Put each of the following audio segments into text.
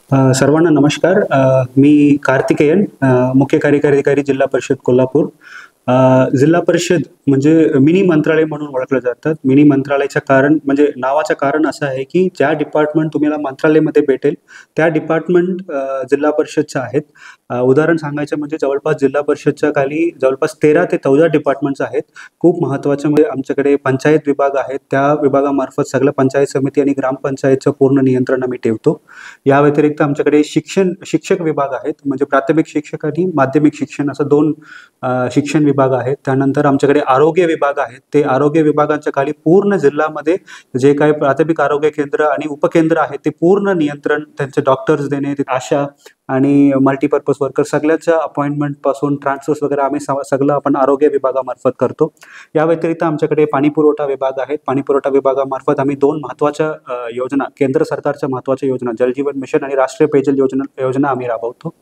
सर्वांना नमस्कार. मी कार्तिकेयन, मुख्य कार्यकारी अधिकारी जिल्हा परिषद कोल्हापूर. जिल्हा परिषद म्हणजे मिनी मंत्रालय म्हणून ओळखलं जातात. मिनी मंत्रालयाचं कारण म्हणजे नावाचं कारण असं आहे की ज्या डिपार्टमेंट तुम्हाला मंत्रालयामध्ये भेटेल त्या डिपार्टमेंट जिल्हा परिषदच्या आहेत. उदाहरण सांगायचं म्हणजे जवळपास जिल्हा परिषदच्या खाली जवळपास 13 ते 14 डिपार्टमेंट्स आहेत. खूप महत्त्वाचं म्हणजे आमच्याकडे पंचायत विभाग आहेत. त्या विभागामार्फत सगळं पंचायत समिती आणि ग्रामपंचायतचं पूर्ण नियंत्रण आम्ही ठेवतो. या व्यतिरिक्त आमच्याकडे शिक्षक विभाग आहेत. म्हणजे प्राथमिक शिक्षक आणि माध्यमिक शिक्षण असं 2 शिक्षण विभाग आहेत. त्यानंतर आमच्याकडे आरोग्य विभाग आहेत. ते आरोग्य विभागाच्या खाली पूर्ण जिल्ह्यामध्ये जे काही प्राथमिक आरोग्य केंद्र आणि उपकेंद्र आहेत ते पूर्ण नियंत्रण, त्यांचे डॉक्टर्स देणे, आशा आणि मल्टीपर्पज वर्कर सगळ्याच्या अपॉइंटमेंट पासून ट्रान्सफर्स वगैरे आम्ही सगळं आपण आरोग्य विभागामार्फत करतो. या व्यतिरिक्त आमच्याकडे पाणी पुरवठा विभाग आहे. पाणी पुरवठा विभागामार्फत आम्ही 2 महत्त्वाच्या योजना, केंद्र सरकारच्या महत्त्वाच्या योजना, जल जीवन मिशन आणि राष्ट्रीय पेयजल योजना आम्ही राबवतो.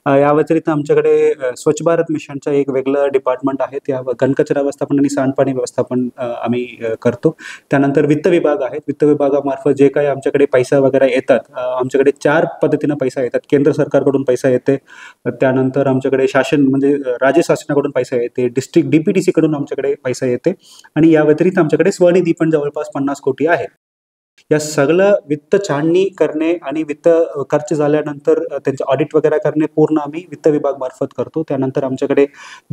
या व्यतिरिक्त आमच्याकडे स्वच्छ भारत मिशनचं एक वेगळं डिपार्टमेंट आहे. त्या घनकचरा व्यवस्थापन आणि सांडपाणी व्यवस्थापन आम्ही करतो. त्यानंतर वित्त विभाग आहेत. वित्त विभागामार्फत जे काही आमच्याकडे पैसा वगैरे येतात, आमच्याकडे 4 पद्धतीनं पैसा येतात. केंद्र सरकारकडून पैसा येते, त्यानंतर आमच्याकडे शासन म्हणजे राज्य शासनाकडून पैसा येते, डिस्ट्रिक्ट DPTC कडून आमच्याकडे पैसा येते आणि या व्यतिरिक्त आमच्याकडे स्वनिधी पण जवळपास 50 कोटी आहे. या सगळं वित्त छाननी करणे आणि वित्त खर्च झाल्यानंतर त्यांचे ऑडिट वगैरे करणे पूर्ण आम्ही वित्त विभाग मार्फत करतो. त्यानंतर आमच्याकडे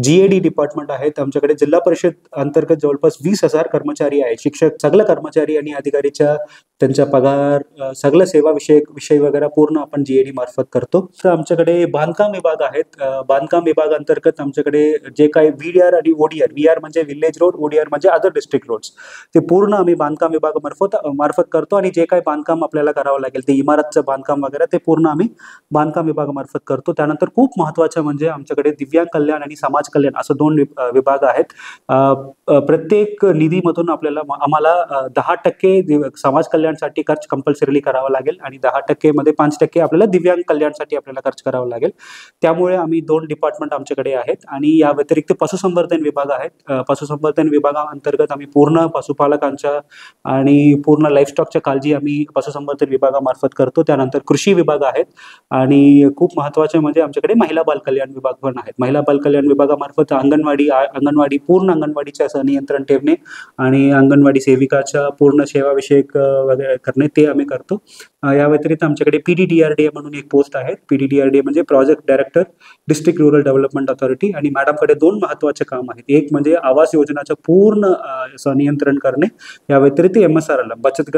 GAD डिपार्टमेंट आहेत. आमच्याकडे जिल्हा परिषद अंतर्गत जवळपास 20,000 कर्मचारी आहेत. शिक्षक सगळे कर्मचारी आणि अधिकारीच्या त्यांचा पगार सगळं सेवा विषय वगैरे पूर्ण आपण GAD मार्फत करतो. तर आमच्याकडे बांधकाम विभाग आहेत. बांधकाम विभाग अंतर्गत आमच्याकडे जे काही VDR आणि ODR, VR म्हणजे विलेज रोड, ODR म्हणजे अदर डिस्ट्रिक्ट रोड्स, ते पूर्ण आम्ही बांधकाम विभागामार्फत करतो आणि जे काही बांधकाम आपल्याला करावं लागेल ते इमारतचं बांधकाम वगैरे ते पूर्ण आम्ही बांधकाम विभागामार्फत करतो. त्यानंतर खूप महत्त्वाचं म्हणजे आमच्याकडे दिव्यांग कल्याण आणि समाज कल्याण असं 2 विभाग आहेत. प्रत्येक निधीमधून आम्हाला 10% समाज कल्याणसाठी खर्च कंपल्सरीली करावा लागेल आणि 10% मध्ये 5% आपल्याला दिव्यांग कल्याणसाठी आपल्याला खर्च करावा लागेल. त्यामुळे आम्ही 2 डिपार्टमेंट आमच्याकडे आहेत आणि या व्यतिरिक्त पशुसंवर्धन विभाग आहेत. पशुसंवर्धन विभागाअंतर्गत आम्ही पूर्ण पशुपालकांच्या आणि पूर्ण लाईफस्टॉकच्या काळजी आम्ही पशुसंवर्धन विभागामार्फत करतो. त्यानंतर कृषी विभाग आहेत आणि खूप महत्त्वाचे म्हणजे आमच्याकडे महिला बाल कल्याण विभाग पण आहेत. महिला बाल कल्याण विभागामार्फत अंगणवाडी पूर्ण अंगणवाडीचं असं नियंत्रण ठेवणे आणि अंगणवाडी सेविकाच्या पूर्ण सेवाविषयक वगैरे करणे ते आम्ही करतो. या व्यतिरिक्त आमच्याकडे PDDRDA म्हणून एक पोस्ट आहे. PDDRDA म्हणजे project director, district rural development authority. आणि मॅडमकडे 2 महत्त्वाचे काम आहेत. एक म्हणजे आवास योजनाचं पूर्ण नियंत्रण करणे. या व्यतिरिक्त MSRL बचत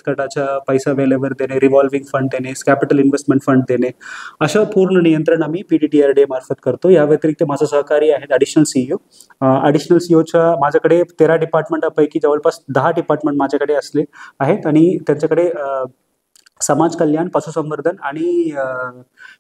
गटाच्या पैसा वेळेवर देणे, रिव्हॉल्विंग फंड देणे, कॅपिटल इन्व्हेस्टमेंट फंड देणे, असं पूर्ण नियंत्रण आम्ही PDDRDA मार्फत करतो. या व्यतिरिक्त माझं सहकारी आहेत ॲडिशनल CEO. ॲडिशनल CEOच्या माझ्याकडे 13 डिपार्टमेंटपैकी जवळपास 10 डिपार्टमेंट माझ्याकडे असले आहेत आणि त्यांच्याकडे समाज कल्याण, पशुसंवर्धन आणि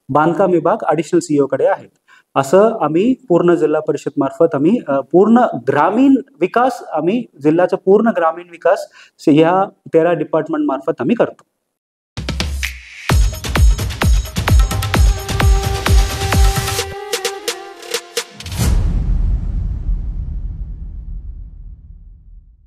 बांधकाम विभाग ॲडिशनल CEOकडे आहेत. असं आम्ही पूर्ण जिल्हा परिषद मार्फत आम्ही पूर्ण ग्रामीण विकास, आम्ही जिल्ह्याचा पूर्ण ग्रामीण विकास ह्या 13 डिपार्टमेंट मार्फत आम्ही करतो.